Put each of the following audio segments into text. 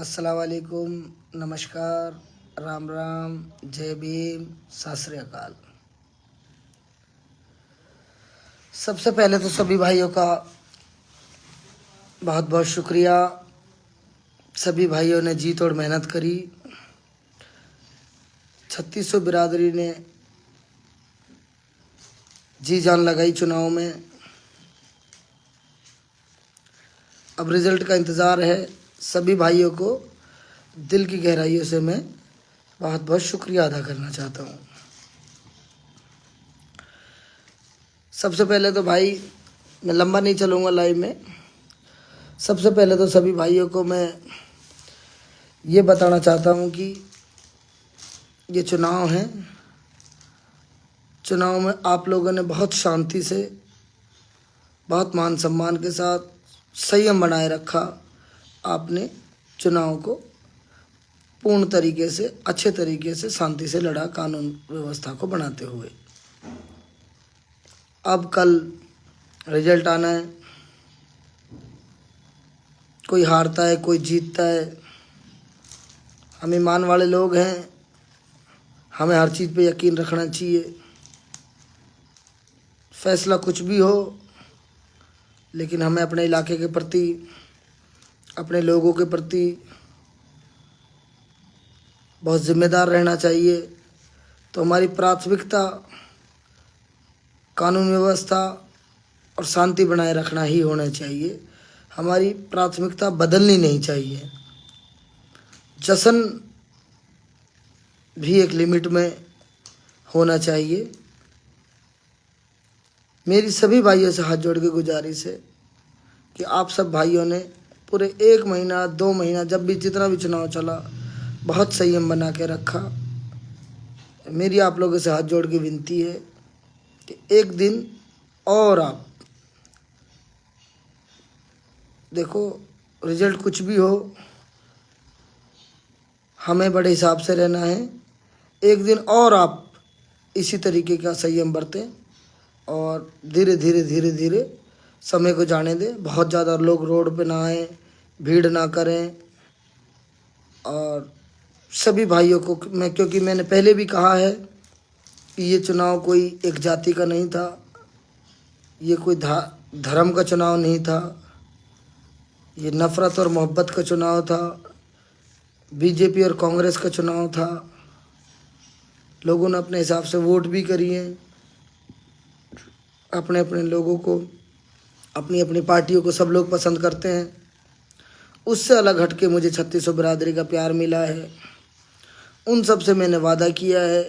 अस्सलाम वालेकुम, नमस्कार, राम राम, जय भीम, सत श्री अकाल। सबसे पहले तो सभी भाइयों का बहुत बहुत शुक्रिया। सभी भाइयों ने जी तोड़ मेहनत करी। 3600 बिरादरी ने जी जान लगाई चुनाव में। अब रिज़ल्ट का इंतज़ार है। सभी भाइयों को दिल की गहराइयों से मैं बहुत बहुत शुक्रिया अदा करना चाहता हूँ। सबसे पहले तो भाई मैं लंबा नहीं चलूँगा लाइव में। सबसे पहले तो सभी भाइयों को मैं ये बताना चाहता हूँ कि ये चुनाव है। चुनाव में आप लोगों ने बहुत शांति से, बहुत मान सम्मान के साथ संयम बनाए रखा। आपने चुनाव को पूर्ण तरीके से, अच्छे तरीके से, शांति से लड़ा, कानून व्यवस्था को बनाते हुए। अब कल रिजल्ट आना है। कोई हारता है, कोई जीतता है। हम ईमान वाले लोग हैं, हमें हर चीज़ पे यकीन रखना चाहिए। फैसला कुछ भी हो, लेकिन हमें अपने इलाके के प्रति, अपने लोगों के प्रति बहुत जिम्मेदार रहना चाहिए। तो हमारी प्राथमिकता कानून व्यवस्था और शांति बनाए रखना ही होना चाहिए। हमारी प्राथमिकता बदलनी नहीं चाहिए। जश्न भी एक लिमिट में होना चाहिए। मेरी सभी भाइयों से हाथ जोड़ के गुजारिश है कि आप सब भाइयों ने पूरे 1 महीना 2 महीना जब भी जितना भी चुनाव चला, बहुत संयम बना के रखा। मेरी आप लोगों से हाथ जोड़ के विनती है कि एक दिन और आप देखो, रिजल्ट कुछ भी हो, हमें बड़े हिसाब से रहना है। एक दिन और आप इसी तरीके का संयम बरतें और धीरे धीरे धीरे धीरे समय को जाने दें। बहुत ज़्यादा लोग रोड पे ना आएँ, भीड़ ना करें। और सभी भाइयों को मैं, क्योंकि मैंने पहले भी कहा है कि ये चुनाव कोई एक जाति का नहीं था, ये कोई धर्म का चुनाव नहीं था, ये नफ़रत और मोहब्बत का चुनाव था, बीजेपी और कांग्रेस का चुनाव था। लोगों ने अपने हिसाब से वोट भी करी हैं, अपने अपने लोगों को, अपनी अपनी पार्टियों को सब लोग पसंद करते हैं। उससे अलग हट के मुझे 3600 बिरादरी का प्यार मिला है। उन सब से मैंने वादा किया है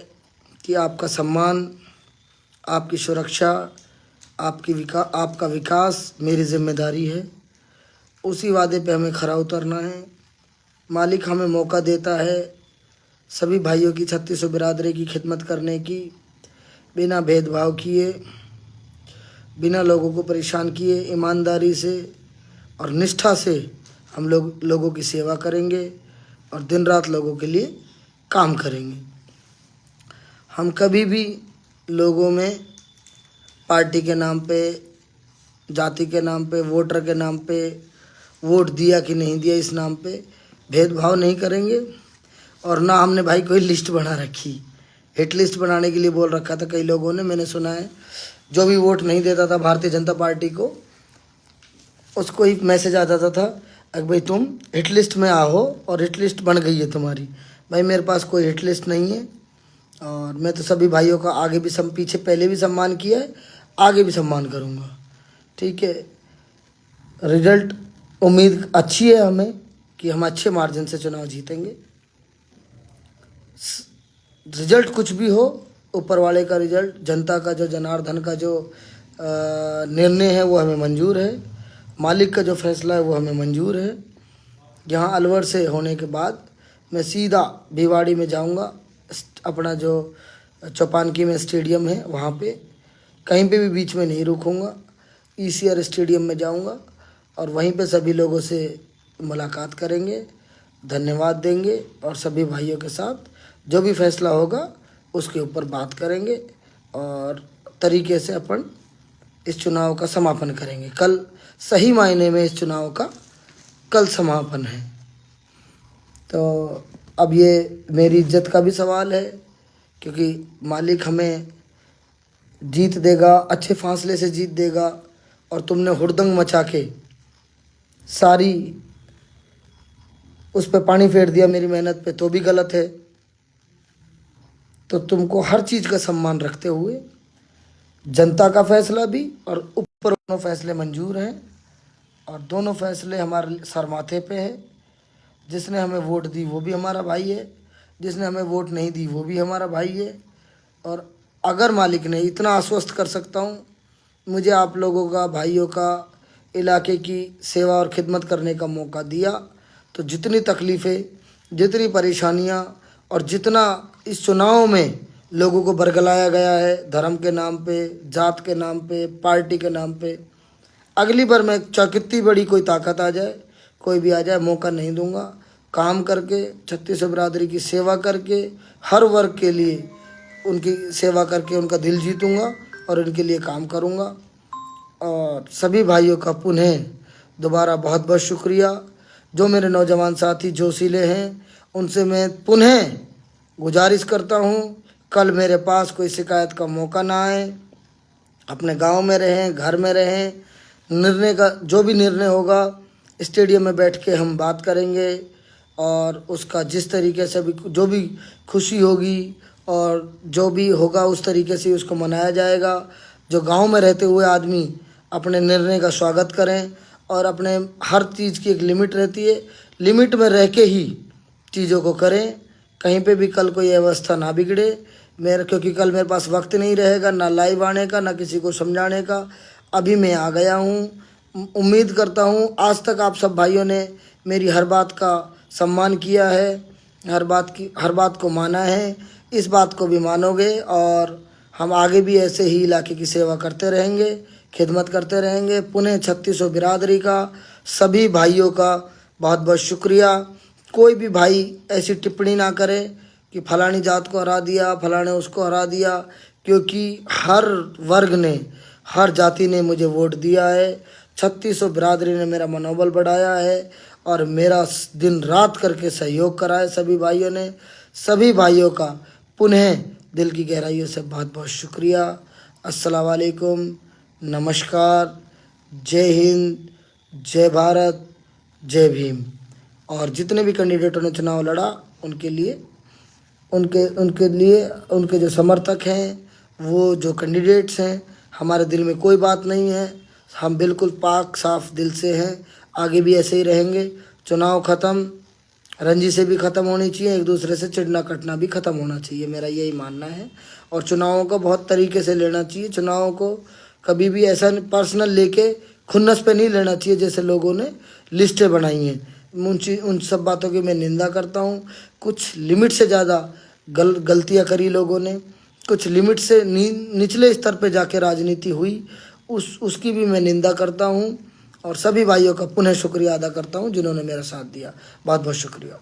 कि आपका सम्मान, आपकी सुरक्षा, आपका विकास मेरी जिम्मेदारी है। उसी वादे पे हमें खरा उतरना है। मालिक हमें मौका देता है सभी भाइयों की 3600 बिरादरी की खिदमत करने की, बिना भेदभाव किए, बिना लोगों को परेशान किए, ईमानदारी से और निष्ठा से हम लोगों की सेवा करेंगे और दिन रात लोगों के लिए काम करेंगे। हम कभी भी लोगों में पार्टी के नाम पे, जाति के नाम पे, वोटर के नाम पे, वोट दिया कि नहीं दिया इस नाम पे भेदभाव नहीं करेंगे। और ना हमने भाई कोई लिस्ट बना रखी। हिट लिस्ट बनाने के लिए बोल रखा था कई लोगों ने, मैंने सुना है। जो भी वोट नहीं देता था भारतीय जनता पार्टी को, उसको ही मैसेज आ जाता था अगर भाई तुम हिट लिस्ट में आओ, और हिट लिस्ट बन गई है तुम्हारी। भाई मेरे पास कोई हिट लिस्ट नहीं है। और मैं तो सभी भाइयों का आगे भी पीछे पहले भी सम्मान किया है, आगे भी सम्मान करूँगा। ठीक है। रिजल्ट उम्मीद अच्छी है हमें कि हम अच्छे मार्जिन से चुनाव जीतेंगे। रिजल्ट कुछ भी हो, ऊपर वाले का रिजल्ट, जनता का जो, जनार्दन का जो निर्णय है वो हमें मंजूर है। मालिक का जो फैसला है वो हमें मंजूर है। यहाँ अलवर से होने के बाद मैं सीधा भिवाड़ी में जाऊँगा। अपना जो चौपानकी में स्टेडियम है वहाँ पे, कहीं पे भी बीच में नहीं रुकूँगा। ECR स्टेडियम में जाऊँगा और वहीं पे सभी लोगों से मुलाकात करेंगे, धन्यवाद देंगे और सभी भाइयों के साथ जो भी फैसला होगा उसके ऊपर बात करेंगे और तरीके से अपन इस चुनाव का समापन करेंगे। कल सही मायने में इस चुनाव का कल समापन है। तो अब ये मेरी इज्जत का भी सवाल है, क्योंकि मालिक हमें जीत देगा, अच्छे फासले से जीत देगा, और तुमने हुड़दंग मचा के सारी उस पर पानी फेर दिया मेरी मेहनत पे, तो भी गलत है। तो तुमको हर चीज़ का सम्मान रखते हुए जनता का फैसला भी और ऊपर दोनों फैसले मंजूर हैं, और दोनों फैसले हमारे सर माथे पे है। जिसने हमें वोट दी वो भी हमारा भाई है, जिसने हमें वोट नहीं दी वो भी हमारा भाई है। और अगर मालिक ने इतना आश्वस्त कर सकता हूँ, मुझे आप लोगों का, भाइयों का, इलाके की सेवा और खिदमत करने का मौका दिया, तो जितनी तकलीफ़ें, जितनी परेशानियाँ और जितना इस चुनाव में लोगों को बरगलाया गया है धर्म के नाम पे, जात के नाम पे, पार्टी के नाम पे, अगली बार मैं चाहे कितनी बड़ी कोई ताकत आ जाए, कोई भी आ जाए, मौका नहीं दूंगा। काम करके, छत्तीसगढ़ बिरादरी की सेवा करके, हर वर्ग के लिए उनकी सेवा करके उनका दिल जीतूंगा और उनके लिए काम करूंगा। और सभी भाइयों का पुनः दोबारा बहुत बहुत शुक्रिया। जो मेरे नौजवान साथी जोशीले हैं, उनसे मैं पुनः गुजारिश करता हूं, कल मेरे पास कोई शिकायत का मौका ना आए। अपने गांव में रहें, घर में रहें। निर्णय का जो भी निर्णय होगा स्टेडियम में बैठ के हम बात करेंगे, और उसका जिस तरीके से भी जो भी खुशी होगी और जो भी होगा उस तरीके से उसको मनाया जाएगा। जो गांव में रहते हुए आदमी अपने निर्णय का स्वागत करें, और अपने हर चीज़ की एक लिमिट रहती है, लिमिट में रह के ही चीज़ों को करें। कहीं पे भी कल कोई अवस्था ना बिगड़े क्योंकि कल मेरे पास वक्त नहीं रहेगा, ना लाइव आने का, ना किसी को समझाने का। अभी मैं आ गया हूँ। उम्मीद करता हूँ आज तक आप सब भाइयों ने मेरी हर बात का सम्मान किया है, हर बात को माना है। इस बात को भी मानोगे, और हम आगे भी ऐसे ही इलाके की सेवा करते रहेंगे, खिदमत करते रहेंगे। पुनः छत्तीसगढ़ बिरादरी का सभी भाइयों का बहुत बहुत शुक्रिया। कोई भी भाई ऐसी टिप्पणी ना करे कि फलानी जात को हरा दिया, फलाने उसको हरा दिया, क्योंकि हर वर्ग ने, हर जाति ने मुझे वोट दिया है। छत्तीसगढ़ बिरादरी ने मेरा मनोबल बढ़ाया है और मेरा दिन रात करके सहयोग करा है सभी भाइयों ने। सभी भाइयों का पुनः दिल की गहराइयों से बहुत बहुत शुक्रिया। अस्सलाम वालेकुम, नमस्कार, जय हिंद, जय भारत, जय भीम। और जितने भी कैंडिडेटों ने चुनाव लड़ा उनके लिए उनके जो समर्थक हैं, वो जो कैंडिडेट्स हैं, हमारे दिल में कोई बात नहीं है। हम बिल्कुल पाक साफ दिल से हैं, आगे भी ऐसे ही रहेंगे। चुनाव ख़त्म, रंजिशें भी ख़त्म होनी चाहिए, एक दूसरे से चिढ़ना कटना भी ख़त्म होना चाहिए, मेरा यही मानना है। और चुनावों को बहुत तरीके से लेना चाहिए। चुनावों को कभी भी ऐसा पर्सनल लेके खुन्नस पे नहीं लेना चाहिए, जैसे लोगों ने लिस्टें बनाई हैं। उन सब बातों की मैं निंदा करता हूँ। कुछ लिमिट से ज़्यादा गलतियाँ करी लोगों ने, कुछ लिमिट से निचले स्तर पे जाके राजनीति हुई, उसकी भी मैं निंदा करता हूँ। और सभी भाइयों का पुनः शुक्रिया अदा करता हूँ जिन्होंने मेरा साथ दिया। बहुत बहुत शुक्रिया।